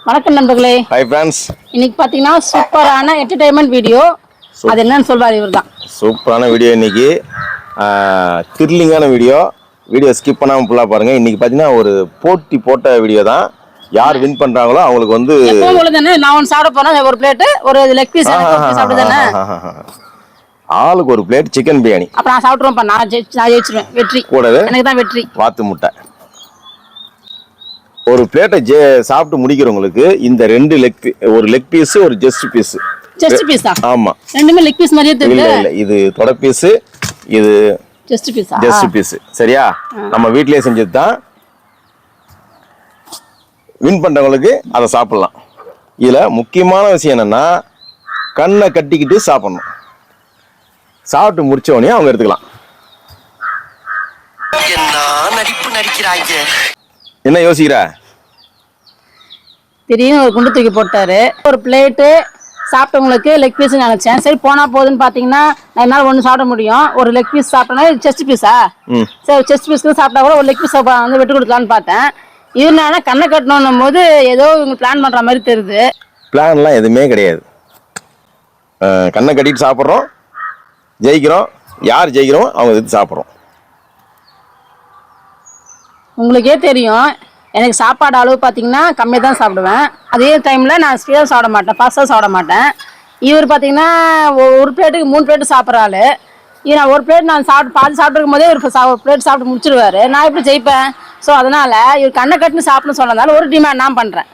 வணக்கம் நண்பர்களே. Hi friends. இன்னைக்கு பாத்தீங்கன்னா சூப்பரான என்டர்டைன்மெண்ட் வீடியோ. அது என்னன்னு சொல்வாரு இவர்தான். சூப்பரான வீடியோ இன்னைக்கு. த்ரில்லிங்கான வீடியோ ஸ்கிப் பண்ணாம ஃபுல்லா பாருங்க. இன்னைக்கு பாத்தீங்கன்னா ஒரு போட்டி போட்ட வீடியோ தான். யார் வின் பண்றாங்களோ அவங்களுக்கு வந்து எப்பவும் போல தானே நான் ஒன்னு சாப்பிட போறேன். ஒரு பிளேட் ஒரு லெக் பீஸ் சாப்பிடுதானே. ஆளுக்கு ஒரு பிளேட் சிக்கன் பிரியாணி. அப்ப நான் சாப்பிட்டுறேன். நான் ஜெயிச்சிருவேன். வெற்றி கூடவே எனக்கு தான் வெற்றி. வாத்து முட்டை ஒரு பிளேட்டை சாப்பிட்டு முடிக்கிறவங்களுக்கு இந்த ரெண்டு ஒரு லெக் பீஸ் ஒரு ஜஸ்ட் பீஸா? ஆமா, ரெண்டுமே லெக் பீஸ் மாதிரியே தெரியல. இல்ல இது தொட பீஸ், இது ஜஸ்ட் பீஸ். சரியா? நம்ம வீட்லயே செஞ்சது தான். வின் பண்றவங்களுக்கு அதை சாப்பிடலாம். இதுல முக்கியமான விஷயம் என்னன்னா கண்ணை கட்டிக்கிட்டு சாப்பிடணும். சாப்பிட்டு முடிச்ச உடனே அவங்க எடுத்துக்கலாம். என்ன யோசிக்கிற? திடீர்னு ஒரு குண்டு தூக்கி போட்டாரு. ஒரு பிளேட்டு சாப்பிட்டவங்களுக்கு லெக் பீஸ் நினைச்சேன். சரி போனா போதுன்னு பாத்தீங்கன்னா என்னால ஒண்ணு சாப்பிட முடியும். ஒரு லெக் பீஸ் சாப்பிட்டோன்னா செஸ்ட் பீஸா? சரி செஸ்ட் பீஸ்க்கு சாப்பிட்டா கூட ஒரு லெக் பீஸ் வந்து விட்டு கொடுக்கலான்னு பார்த்தேன். இதனால கண்ணை கட்டணும் போது ஏதோ இவங்க பிளான் பண்ற மாதிரி தெரியுது. பிளான்லாம் எதுவுமே கிடையாது. கண்ணை கட்டிட்டு சாப்பிட்றோம், ஜெயிக்கிறோம். யார் ஜெயிக்கிறோம் அவங்க எடுத்து சாப்பிட்றோம். உங்களுக்கே தெரியும் எனக்கு சாப்பாடு அளவு பார்த்தீங்கன்னா கம்மியாக தான் சாப்பிடுவேன். அதே டைமில் நான் ஸ்பீடாக சாப்பிட மாட்டேன், ஃபாஸ்ட்டாக சாப்பிட மாட்டேன். இவர் பார்த்தீங்கன்னா ஒரு பிளேட்டுக்கு 3 பிளேட்டு சாப்பிட்ற ஆள். நான் ஒரு பிளேட் நான் பாதி சாப்பிட்ருக்கும் போதே ஒரு பிளேட் சாப்பிட்டு முடிச்சிடுவார். நான் எப்படி ஜெயிப்பேன்? ஸோ அதனால் இவர் கண்ணை கட்டுன்னு சாப்பிட்ணுன்னு சொன்னதால ஒரு டிமாண்ட் நான் பண்ணுறேன்.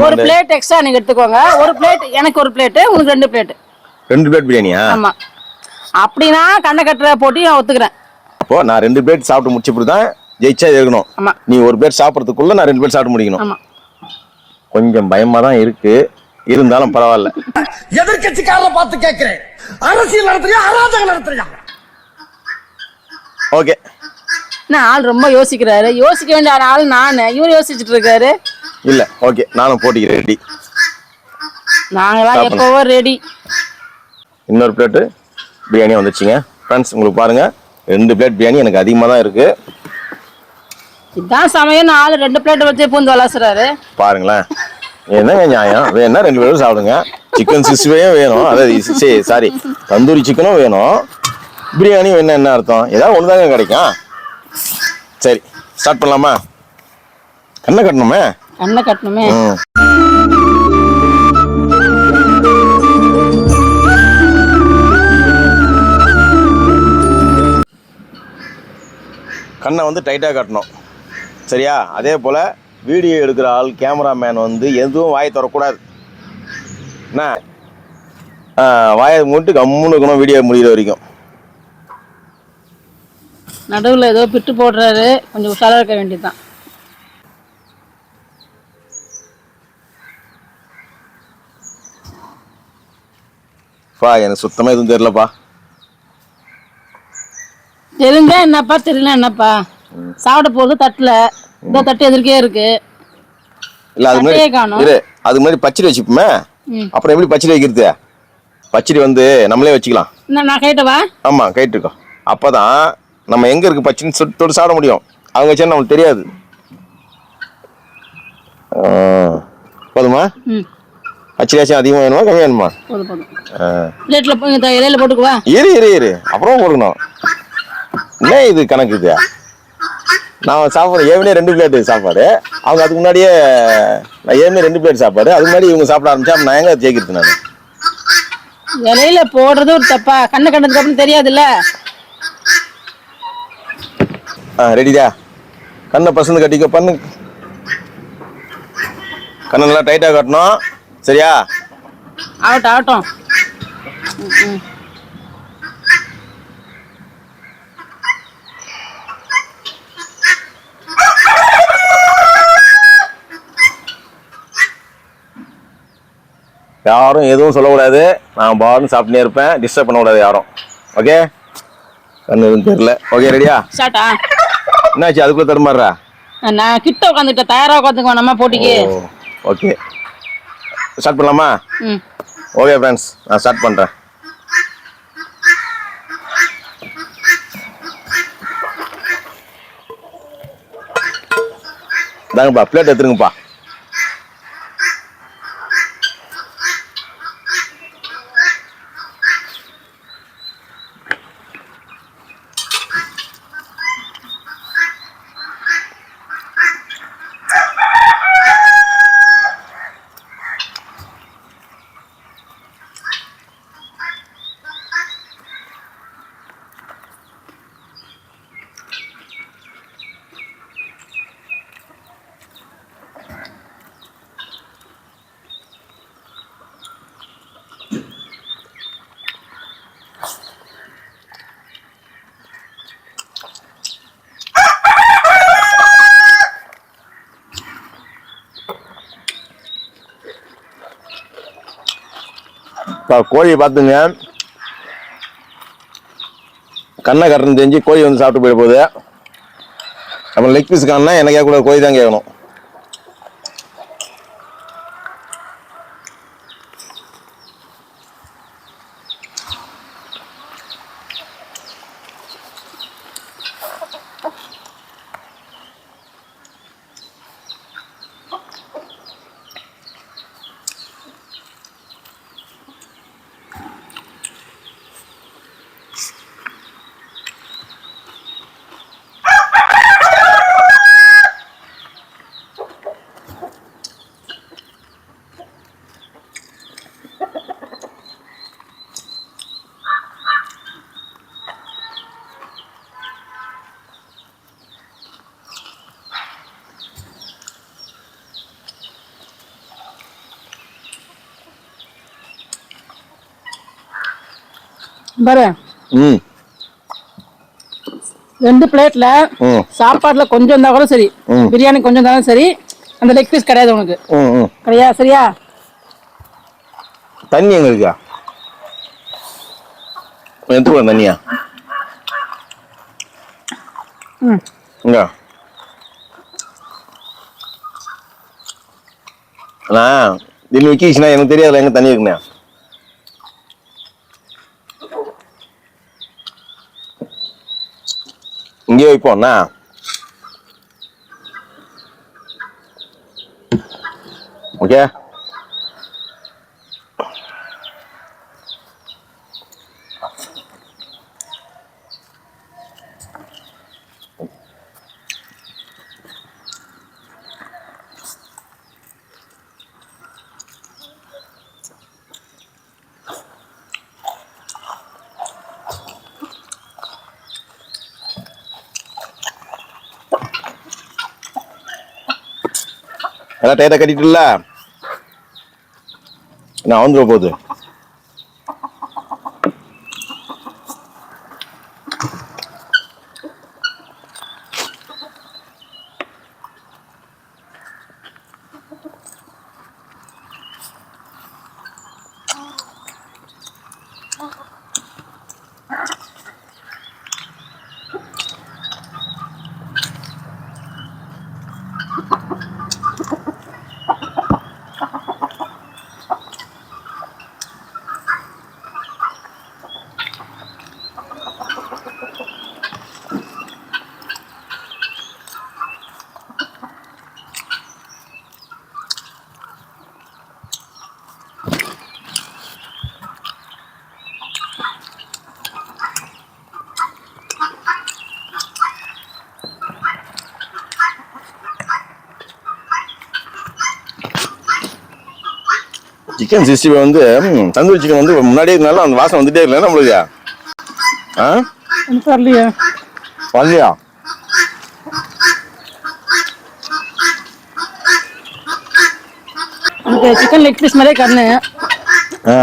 ஒரு பிளேட் எக்ஸ்ட்ரா நீங்கள் எடுத்துக்கோங்க. ஒரு பிளேட் எனக்கு, ஒரு பிளேட்டு உங்களுக்கு 2 பிளேட்டு. 2 பிளேட் பிரியாணியா? ஆமாம். அப்படின்னா கண்ணை கட்டுற போட்டி நான் ஒத்துக்கிறேன். அப்போ நான் 2 பிளேட் சாப்பிட்டு முடிச்சப்படி தான் ஜெயிச்சா இருக்கணும். நீ ஒரு பிளேட் சாப்பிட்றதுக்குள்ள நான் 2 பிளேட் சாப்பிட்டு முடிக்கணும். கொஞ்சம் பயமா தான் இருக்கு, இருந்தாலும் பரவாயில்ல. எதிர்கட்சிக்காரரை பார்த்து கேட்கிறேன், அரசியல் நடத்துறியா அராஜகம் நடத்துறியா? ஓகே. நான் ஆள் ரொம்ப யோசிக்கிறாரு. யோசிக்க வேண்டிய ஆள் நான், இவர் யோசிச்சுட்டு இருக்காரு. இல்ல ஓகே, நானும் போட்டிக்கு ரெடி. நாங்களாம் எப்பவோ ரெடி. இன்னொரு பிளேட் பிரியாணி வந்துச்சுங்க ஃப்ரெண்ட்ஸ். உங்களுக்கு பாருங்க 2 பிளேட் பிரியாணி எனக்கு அதிகமாக தான் இருக்கு. இதான் சமயம் 2 பிளேட் வச்சு பூந்து வளர்த்துறாரு. பாருங்களேன், என்னங்க நியாயம்? வேணா 2 பேரும் சாப்பிடுங்க. சிக்கன் 60 வேணும், அதாவது சாரி தந்தூரி சிக்கனும் வேணும், பிரியாணி வேணும். என்ன அர்த்தம்? ஏதாவது ஒன்று தாங்க கிடைக்கும். சரி ஸ்டார்ட் பண்ணலாமா? கண்ணை கட்டணுமே. கண்ணை கட்டணுமே. கண்ணை வந்து டைட்டாக கட்டணும். சரியா? அதே போல் வீடியோ எடுக்கிற ஆள், கேமராமேன் வந்து எதுவும் வாயை தரக்கூடாது. என்ன வாயை மூட்டு கம்முன்னு இருக்கணும் வீடியோ முடிகிற வரைக்கும். நடுவில் ஏதோ பிட்டு போடுறாரு, கொஞ்சம் உஷாராக இருக்க வேண்டியதுதான். எனக்கு சுத்தமாக எதுவும் தெரியலப்பா. தெரிஞ்சா என்னப்பா, தெரியல என்னப்பா. சாப்பிட போறது தட்டுல இந்த தட்டு எதிர்க்கே இருக்கு. இல்ல அது மாதிரி அது மாதிரி பச்சடி வச்சுப்போமே. அப்புறம் எப்படி பச்சடி வைக்கிறது? பச்சடி வந்து நம்மளே வச்சுக்கலாம். நான் கைட்டவா? ஆமா கைட்டுருக்கோம். அப்பதான் நம்ம எங்க இருக்கு பச்சடின்னு தொட்டு சாப்பிட முடியும். அவங்க வச்சா நம்மளுக்கு தெரியாது. போதுமா? பச்சடியாச்சும் அதிகமாக வேணுமா கம்மி வேணுமா? இலையில போட்டுக்குவா. இரு அப்புறம் போடணும். என்ன இது கணக்கு? இது நான் சாப்பிட்றேன் ஏற்கனவே 2 பிளேட் சாப்பாடு. அவங்க அதுக்கு முன்னாடியே நான் ஏற்கனவே 2 பிளேட் சாப்பாடு. அதுக்கு முன்னாடி இவங்க சாப்பிட ஆரம்பிச்சா நான் எங்க ஜெயிக்கிறது? நான் இலையில போடுறது ஒரு தப்பா? கண்ணு கண்டதுக்கு அப்புறம் தெரியாதுல்ல. ரெடிதா? கண்ணை பசந்து கட்டிக்க. பண்ணு, கண்ணை நல்லா டைட்டா கட்டணும். சரியா? ஆகட்டும். யாரும் எதுவும் சொல்லக்கூடாது. நான் பாருன்னு சாப்பிட்டே இருப்பேன். டிஸ்டர்ப் பண்ணக்கூடாது யாரும். ஓகே? கண்ணு எதுவும் தெரியல. ஓகே ரெடியா? ஸ்டார்ட்டா? என்னாச்சு அதுக்குள்ள தடுமாறுறா? நான் கிட்ட உட்காந்துட்டேன், தயாரா உட்காந்துக்குவோம் நம்ம போட்டிக்கு. ஓகே ஸ்டார்ட் பண்ணலாமா? ஓகே ஃப்ரெண்ட்ஸ், நான் ஸ்டார்ட் பண்ணுறேன். தாங்கப்பா, பிளேட் எடுத்துருங்கப்பா. இப்போ கோழியை பார்த்துங்க, கண்ணை கட்டுறன்னு தெரிஞ்சு கோழி வந்து சாப்பிட்டு போயிட போகுது. அப்புறம் லெக் பீஸ் காணா என்ன கேட்கக்கூடாது, கோழி தான் கேட்கணும். பாரு, ம் 2 பிளேட்ல ம் சாப்பாடுல கொஞ்சம் இருந்தா கூட சரி, ம். பிரியாணி கொஞ்சம் இருந்தாலும் சரி, அந்த லெக் பீஸ் கிடையாது உனக்கு. ம் ம் கிடையாது, சரியா? தண்ணி எங்க இருக்கா? எடுத்துக்கலாம் தண்ணியா? ம் இங்க அண்ணா, திடீர்னு விக்கிச்சுன்னா எனக்கு தெரியாதுல எங்க தண்ணி இருக்குண்ணே. இங்கேயே வைப்போம்ண்ணா. ஓகே. எல்லாம் டைட்டா கட்டிட்டுல நான் வந்துட போகுது. சிக்கன் 65 வந்து தந்தூரி சிக்கன் வந்து முன்னாடியே இருந்தாலும் அந்த வாசம் வந்துட்டே இல்லை நம்மளுக்கு. ஆ வரலையா? வரலையா? எனக்கு சிக்கன் லெக் பீஸ் மேலே கண்ணு. ஆ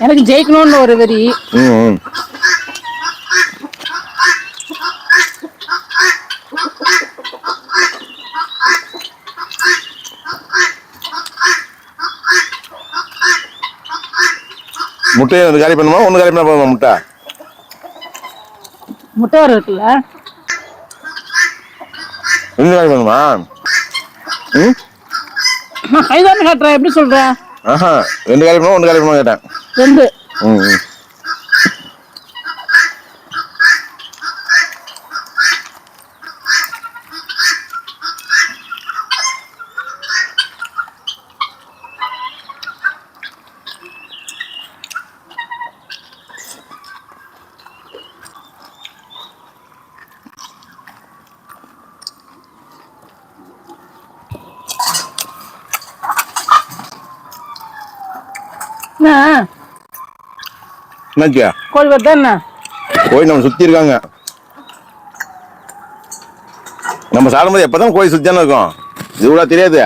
எனக்கு ஜெயிக்கணும்னு ஒரு வெறி. ம் ம் முட்டையை வந்து காலி பண்ணுமா, ஒன்று காலி பண்ண போதுமா முட்டை? முட்டை வர இருக்குல்ல, ரெண்டு காலி பண்ணுமா? ம் நான் கைதானே காட்டுறேன், எப்படி சொல்றேன்? ஆஹா, ரெண்டு காலி பண்ணுமா ஒன்று காலி பண்ணுமா கேட்டேன். 2. ம் ம் என்னாச்சியா? கோழி வருதா என்ன? கோழி நம்ம சுற்றி இருக்காங்க. நம்ம சாப்பிடும்போது எப்பதான் கோழி சுத்தியானே இருக்கும், இது கூட தெரியாது.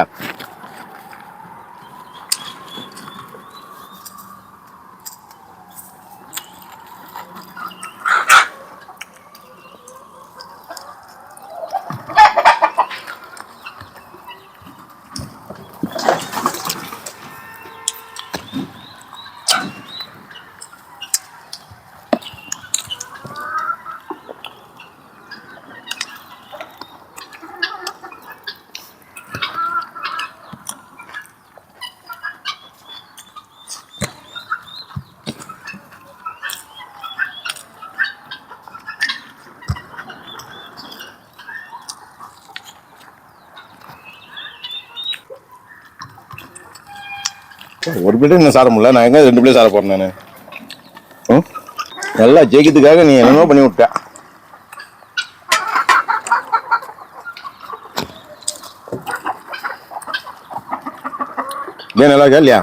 ஒரு பிளேட் இன்னும் சாப்பிட முடியல, நான் எங்க 2 பிளேட் சாப்பிட போறேன் நான். நல்லா ஜெயிக்கிறதுக்காக நீ என்னமோ பண்ணி விட்ட. ஏன் நல்லா இருக்கா இல்லையா?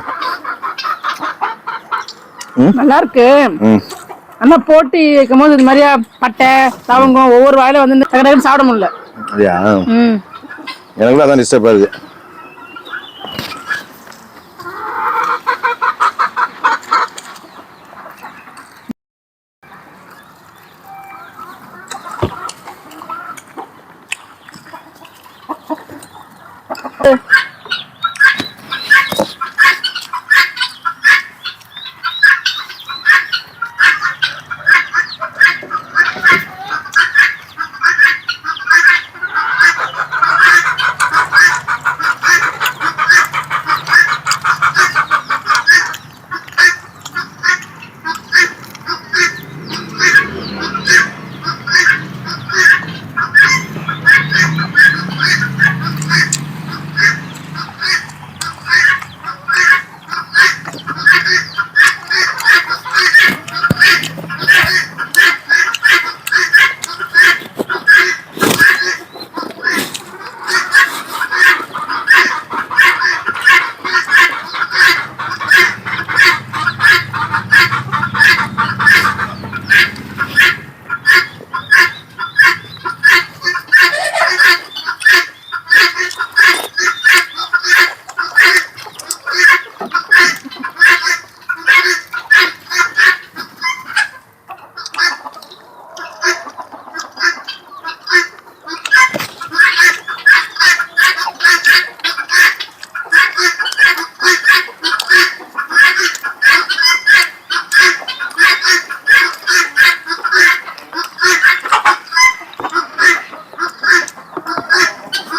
நல்லா இருக்கு. ஆனா போட்டி வைக்கும் போது இது மாதிரியா பட்டை லவங்கம் ஒவ்வொரு வாயில வந்து டக்கு சாப்பிட முடியல. அப்படியா? எனக்கு அதான் டிஸ்டர்பா இருக்கு.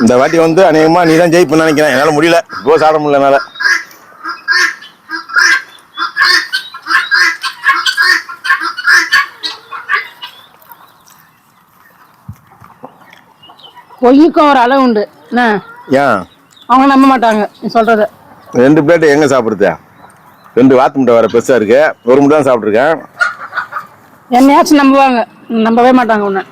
இந்த வாட்டி வந்து அநேகமா நீ தான் ஜெயிப்புன்னு நினைக்கிறேன். என்னால முடியல, கோஸ் ஆட முடியல என்னால. பொய்யுக்கும் ஒரு அளவு உண்டு. ஏன் அவங்க நம்ப மாட்டாங்க நீ சொல்றத. 2 பிளேட் எங்க சாப்பிடுறது? 2 வாத்து முட்டை வர பெருசா இருக்கு, 1 முட்டை தான் சாப்பிட்டுருக்கேன். என்னையாச்சும் நம்புவாங்க, நம்பவே மாட்டாங்க உன்னை.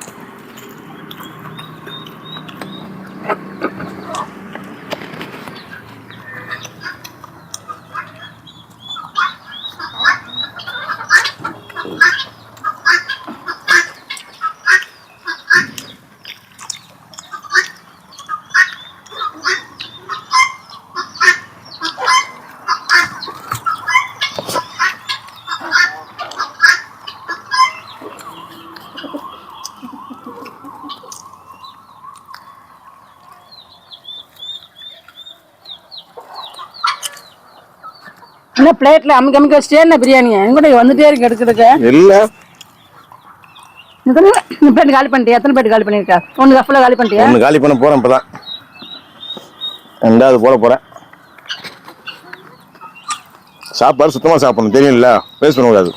என்ன பிளேட்ல அமுக்கி அமுக்கி வச்சுட்டே என்ன பிரியாணியை எங்கூட வந்துட்டே இருக்கு எடுக்கிறதுக்கு. இல்ல பிளேட் காலி பண்ணிட்டியா? எத்தனை பிளேட் காலி பண்ணிருக்கா? 1 கஃப்ல காலி பண்ணிட்டியா? 1 காலி பண்ண போறேன், இப்பதான் 2வது போட போறேன். சாப்பாடு சுத்தமா சாப்பிடணும், தெரியும்ல, பேச பண்ணக்கூடாது.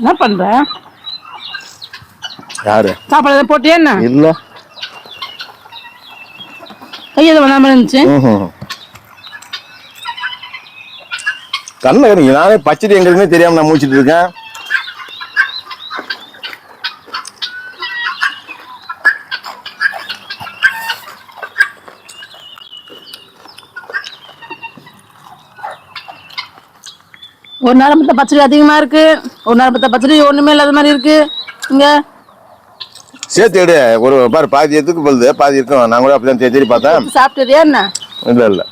என்ன பண்ற? யாரு சாப்பாடு போட்டியா? என்ன இல்ல கையது வந்தாம இருந்துச்சு. கண்ணு கறிங்க, நானே பச்சடி எங்க இருக்குன்னு தெரியாம நான் மூச்சிட்டு இருக்கேன். ஒரு நேரம் பார்த்தா பச்சடி அதிகமா இருக்கு, ஒரு நேரம் பார்த்தா பச்சடி ஒண்ணுமே இல்லாத மாதிரி இருக்கு. இங்க சேர்த்து எடு, ஒரு பாரு பாதி எதுக்கு போகுது, பாதி இருக்கும். நான் கூட அப்படிதான் தேடி பார்த்தேன். சாப்பிட்டதே என்ன? இல்ல இல்ல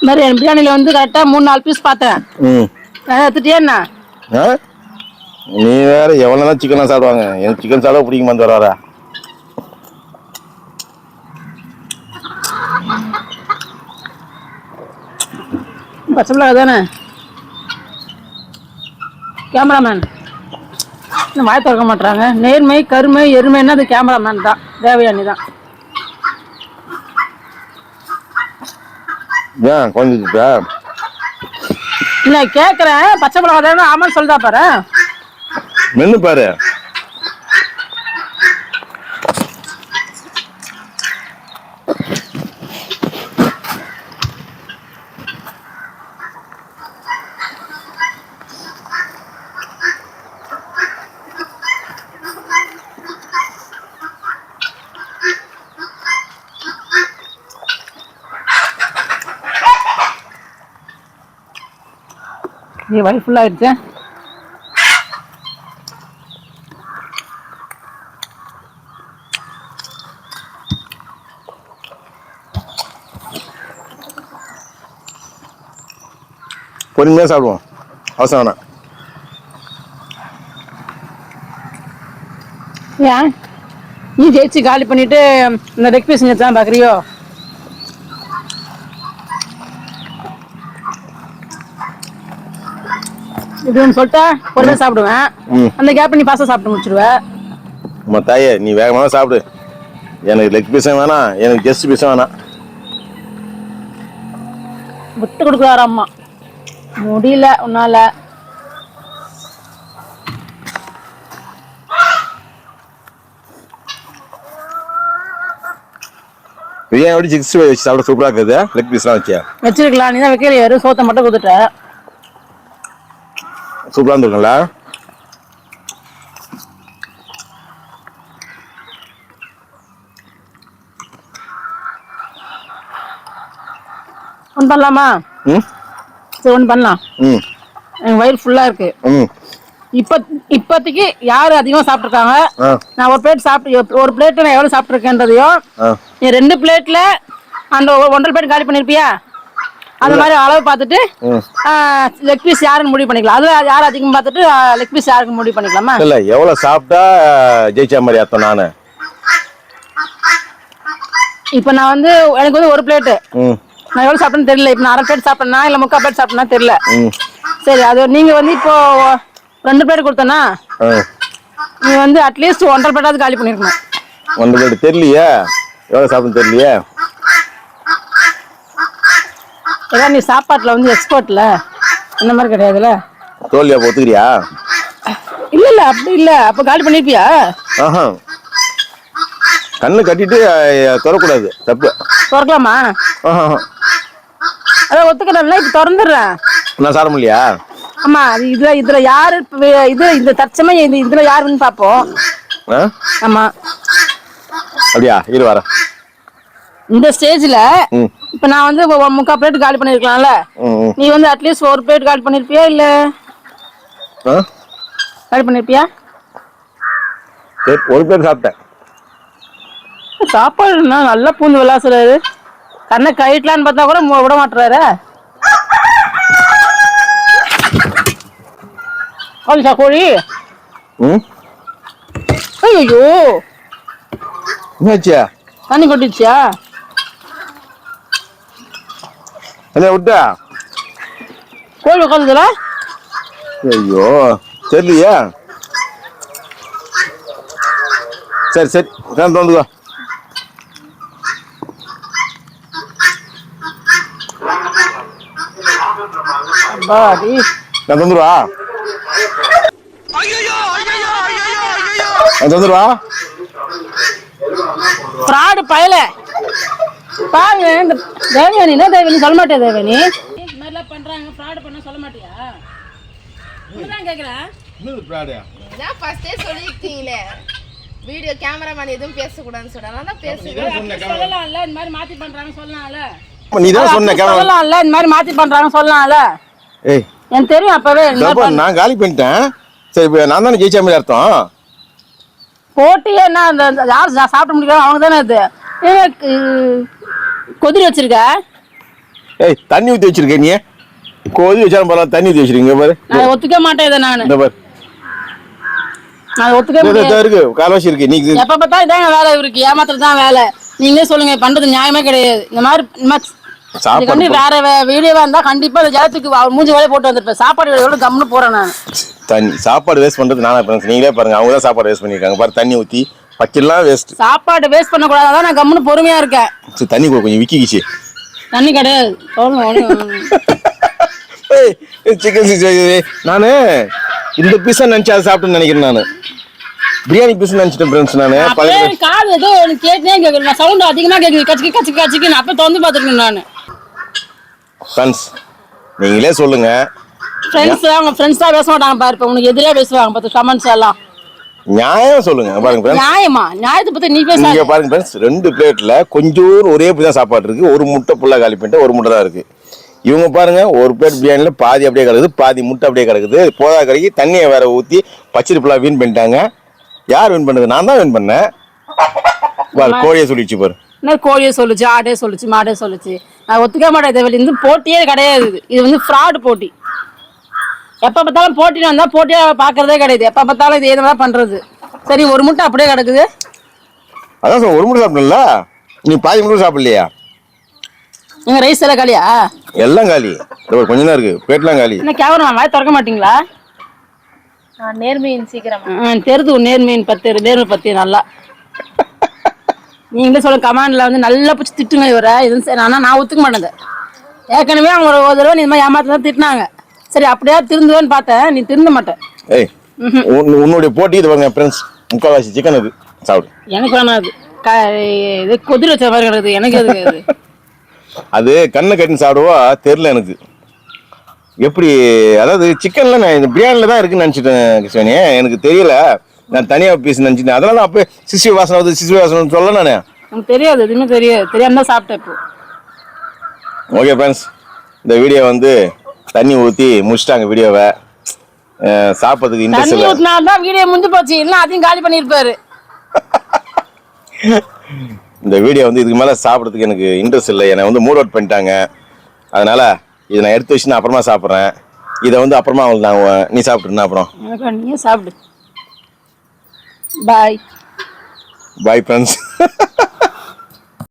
மாதிரி பிரியாணில வந்து கரெக்டா 3-4 பீஸ் பார்த்தேன். எடுத்துட்டியா என்ன? நீ வேற எவ்வளவுதான் சிக்கனா சாப்பிடுவாங்க, எனக்கு சிக்கன் சாப்பிட பிடிக்குமா? வந்து வராரா பச்சை மிளகா தானே கேமராமேன் இன்னும் வாய் திறக்க மாட்டாங்க. நேர்மை கருமை எருமைன்னா அது கேமராமேன் தான், தேவயானி தான். ஏன் குழந்தைக்கிட்ட இல்லை கேட்குறேன், பச்சை மிளகா தானே ஆமான்னு சொல்லுதா பாரு. மென்னு பாரு. நீ வயிறு ஃபுல்லாகிடுச்சு. பொறுமையாக சாப்பிடுவோம், அவசரம் வேணாம். ஏன் நீ ஜெயிச்சு காலி பண்ணிட்டு இந்த லெக் பீஸ் தான் பார்க்குறியோ? இது ஒன்று சொல்லிட்டா பொறுமையாக சாப்பிடுவேன். அந்த கேப் நீ பாஸ்தா சாப்பிட்டு முடிச்சிடுவேன். அம்மா தாயே, நீ வேகமாக சாப்பிடு. எனக்கு லெக் பீஸும் வேணாம், எனக்கு ஜெஸ்ட் பீஸும் வேணாம். விட்டு கொடுக்குறாரு அம்மா. முடியல உன்னால. பிரியாணி எப்படி 65 வச்சு சாப்பிட சூப்பராக இருக்குது. லெக் பீஸ்லாம் வச்சியா? வச்சிருக்கலாம், நீ தான் வைக்கல. யாரும் சோத்தை மட்டும் கொடுத்துட்ட. சூப்பராக இருந்திருக்கும்ல. ஒன்று பண்ணலாமா? சரி ஒன்று பண்ணலாம். எனக்கு வயிறு ஃபுல்லாக இருக்கு. இப்போதைக்கு யார் அதிகமாக சாப்பிட்ருக்காங்க, நான் ஒரு பிளேட் சாப்பிட்டு, ஒரு பிளேட்டு நான் எவ்வளோ சாப்பிட்ருக்கேன்றதையும், நீ 2 பிளேட்டில் அந்த 1.5 பிளேட் காலி பண்ணியிருப்பியா? அந்த மாதிரி அளவு பார்த்துட்டு லெக் பீஸ் யாருன்னு முடிவு பண்ணிக்கலாம். அது யார் அதிகமாக பார்த்துட்டு லெக் பீஸ் யாருக்கு முடிவு பண்ணிக்கலாமா? இல்லை, எவ்வளோ சாப்பிட்டா ஜெயிச்சா மாதிரி அர்த்தம். நான் இப்போ நான் வந்து எனக்கு வந்து ஒரு பிளேட்டு நான் எவ்வளோ சாப்பிட்டேன்னு தெரியல. இப்போ நான் 1/2 பிளேட் சாப்பிட்டேன்னா இல்லை 3/4 பிளேட் சாப்பிட்டேன்னா தெரியல. சரி, அது நீங்கள் வந்து இப்போ 2 பிளேட் கொடுத்தனா நீ வந்து அட்லீஸ்ட் 1.5 பிளேட்டாவது காலி பண்ணிருக்கணும். 1 பிளேட் தெரியலையே, எவ்வளோ சாப்பிட்டு தெரியலையே. ஏன்னா நீ சாப்பாட்டில் வந்து எக்ஸ்பர்ட்ல, இந்த மாதிரி கிடையாதுல்ல. தோல்வியா ஒத்துக்கிறியா? இல்லை இல்லை அப்படி இல்லை. அப்போ காலி பண்ணிருப்பியா? கண்ணு கட்டிட்டு திறக்கூடாது, தப்பு. திறக்கலாமா? அதான் ஒத்துக்கிறேன்ல, இப்போ திறந்துடுறேன். நான் சாப்பிட முடியலையா? ஆமா, இதுல யாரு இந்த தற்சமயம் இதுல யாருன்னு பாப்போம். ஆமா, அப்படியா? இரு வரேன். இந்த ஸ்டேஜ்ல இப்ப நான் வந்து 3/4 பிளேட் காலி பண்ணிருக்கலாம்ல. நீ வந்து அட்லீஸ்ட் 1 பிளேட் காலி பண்ணிருப்பியா? இல்ல காலி பண்ணிருப்பியா? சரி, 1 பிளேட் சாப்பிட்டேன். சாப்பாடு நல்லா பூந்து விளாசுறாரு. கண்ணை கயிட்டலான்னு பார்த்தா கூட விட மாட்டுறாரு. கோழி ஐயோ என்னாச்சியா? தண்ணி கொட்டிச்சியா? என்ன விட்டா? கோழி உட்காந்துல. ஐயோ தெரியலையா? சரி சரி, தோந்துக்கோ. நான் தந்துருவா, தந்துருவா. ஃப்ராடு பயல பாருங்க. இந்த தேவயானி என்ன தேவயானி சொல்ல மாட்டேன். தேவயானி இந்த மாதிரிலாம் பண்றாங்க, ஃப்ராடு பண்ண சொல்ல மாட்டியா? என்னதான் கேக்குறேன்? என்னது ஃப்ராடு? நான் ஃபர்ஸ்டே சொல்லிட்டீங்களே வீடியோ கேமராமேன் எதுவும் பேசக்கூடாதுன்னு சொன்னாங்க. தான் பேசுறேன். சொல்லலாம்ல, இந்த மாதிரி மாத்தி பண்றாங்க சொல்லலாம்ல. நீ தான் சொன்ன சொல்லலாம்ல, இந்த மாதிரி மாத்தி பண்றாங்க சொல்லலாம்ல. ஏய், எனக்கு தெரியும் அப்பவே. நான் காலி பண்ணிட்டேன். சரி, இப்போ நான் தானே ஜெயிச்ச மாதிரி அர்த்தம். போட்டியே என்ன, அந்த யார் சாப்பிட முடியாது அவங்க தானே. அது எனக்கு கொதிரி வச்சிருக்க. ஏய், தண்ணி ஊற்றி வச்சிருக்க. நீ கொதி வச்சாலும் பரவாயில்ல, தண்ணி ஊற்றி வச்சிருக்கீங்க பாரு. நான் ஒத்துக்க மாட்டேன் இதை. நான் இந்த பாரு, நான் ஒத்துக்க மாட்டேன். இருக்கு கால்வாசி இருக்கு. நீ எப்ப பார்த்தா இதாங்க வேலை இவருக்கு, ஏமாத்துறது தான் வேலை. நீங்களே சொல்லுங்க, பண்றது நியாயமே கிடையாது. இந்த மாதிரி சாப்பாடு இதுக்காண்டி வேற வீடியோவா இருந்தா கண்டிப்பா இந்த ஜலத்துக்கு மூஞ்சி வேலையை போட்டு வந்திருப்பேன். சாப்பாடு வீடியோட கம்முன்னு போறேன் நான். தண்ணி சாப்பாடு வேஸ்ட் பண்றது நானா ஃப்ரெண்ட்ஸ், நீங்களே பாருங்க. அவங்க தான் சாப்பாடு வேஸ்ட் பண்ணிருக்காங்க பாரு. தண்ணி ஊத்தி பச்செல்லாம் வேஸ்ட். சாப்பாடு வேஸ்ட் பண்ண கூடாதான் நான் கம்முன்னு பொறுமையா இருக்கேன். சரி தண்ணி கொஞ்சம் விக்கிச்சு. தண்ணி கிடையாது. சிக்கன் 60 நானு இந்த பீஸா நினைச்சு அதை சாப்பிட்டுன்னு நினைக்கிறேன். நானு பிரியாணி பீஸ் நினைச்சிட்டேன் ஃப்ரெண்ட்ஸ். நானு காது ஏதோ கேட்டுனே கேட்குறேன். நான் சவுண்ட் அதிகமா கேட்குது. கச்சிக்கு கச்சிக்கு கச்சிக்கு நான் அப்ப திறந்து பார்த்துருக்கேன் நான். ஃப்ரெண்ட்ஸ் நீங்களே சொல்லுங்க. அவங்க ஃப்ரெண்ட்ஸ் தான் பேச மாட்டாங்க பாரு. இப்போ உனக்கு எதிரே பேசுவாங்க பார்த்து கமெண்ட்ஸ் எல்லாம். நியாயம் சொல்லுங்க பாருங்க ஃப்ரெண்ட்ஸ். நியாயமா? நியாயத்தை பத்தி நீ பேச. இங்க பாருங்க ஃப்ரெண்ட்ஸ், 2 பிளேட்ல கொஞ்சம் ஒரே தான் சாப்பாடு இருக்கு. ஒரு முட்டை புல்லா காலி பண்ணிட்டு ஒரு முட்டை தான் இருக்கு. இவங்க பாருங்க ஒரு பிளேட் பிரியாணில பாதி அப்படியே கிடக்குது, பாதி முட்டை அப்படியே கிடக்குது. போதா கடைக்கு தண்ணியை வேற ஊத்தி பச்சரி புல்லா வீண் பண்ணிட்டாங்க. யார் வீண் பண்ணது? நான் தான் வீண் பண்ணேன். பாரு கோழியை சொல்லிச்சு பாரு. என்ன கோழியை சொல்லுச்சு, ஆடே சொல்லுச்சு, மாடே சொல்லுச்சு. நான் ஒத்துக்க மாட்டேன். இது வந்து போட்டியே கிடையாது. இது வந்து ஃப்ராட் போட்டி. எப்ப பார்த்தாலும் போட்டின்னு வந்தா போட்டியா பாக்குறதே கிடையாது. எப்ப பார்த்தாலும் இது ஏதாவது பண்றது. சரி ஒரு முட்டை அப்படியே கிடக்குது. அதான் சார் ஒரு முட்டை சாப்பிடல. நீ பாதி முட்டை சாப்பிடலையா? நீங்க ரைஸ் எல்லாம் காலியா? எல்லாம் காலி. கொஞ்சம் தான் இருக்கு. பிளேட்லாம் காலி. என்ன கேவரமா வாய் திறக்க மாட்டீங்களா? நேர்மையின் சீக்கிரம் தெரிது. நேர்மையின் நேர்மை பத்தி நல்லா நீங்களே சொல்ல. கமாண்ட்ல வந்து நல்லா பிடிச்சி திட்டுங்க இவரை. இது நான் ஒத்துக்க மாட்டேங்க. ஏற்கனவே அவங்க ஒரு தடவை இந்த மாதிரி ஏமாத்தான் திட்டினாங்க. சரி அப்படியே திருந்துவேன்னு பார்த்தேன். நீ திருந்த மாட்டேன். ஏய் உன்னுடைய போட்டி இது பாருங்க ஃப்ரெண்ட்ஸ். முக்கால்வாசி சிக்கன் இது சாப்பிடு. எனக்கு வேணாது. இது கொதிர வச்ச மாதிரி கிடக்குது. எனக்கு எதுக்கு அது கண்ணை கட்டின்னு சாப்பிடுவா தெரியல எனக்கு. எப்படி அதாவது சிக்கன்ல நான் இந்த பிரியாணில தான் இருக்குன்னு நினைச்சிட்டேன் கிருஷ்ணனி. எனக்கு தெரியல. நான் தனியா பீஸ் நினைச்சிட்டேன். அதனால அப்போ சிசி வாசனை வருது, சிசி வாசனை சொல்ல நானே. எனக்கு தெரியாது. எதுவுமே தெரியாது. தெரியாம தான் சாப்பிட்டேன் இப்போ. ஓகே ஃப்ரெண்ட்ஸ், இந்த வீடியோ வந்து தண்ணி ஊற்றி முடிச்சிட்டாங்க வீடியோவை. சாப்பிட்றதுக்கு இன்ட்ரெஸ்ட் தண்ணி ஊற்றினால்தான் வீடியோ முடிஞ்சு போச்சு. இல்லை அதையும் காலி பண்ணியிருப்பாரு. இந்த வீடியோ வந்து இதுக்கு மேலே சாப்பிட்றதுக்கு எனக்கு இன்ட்ரெஸ்ட் இல்லை. என்னை வந்து மூட் அவுட் பண்ணிட்டாங்க. அதனால இதை நான் எடுத்து வச்சு நான் அப்புறமா சாப்பிட்றேன். இதை வந்து அப்புறமா அவங்களுக்கு நான் நீ சாப்பிட்டுருந்தா அப்புறம் எனக்கு நீயே சாப்பிடு. பாய் பாய் ஃப்ரெண்ட்ஸ்.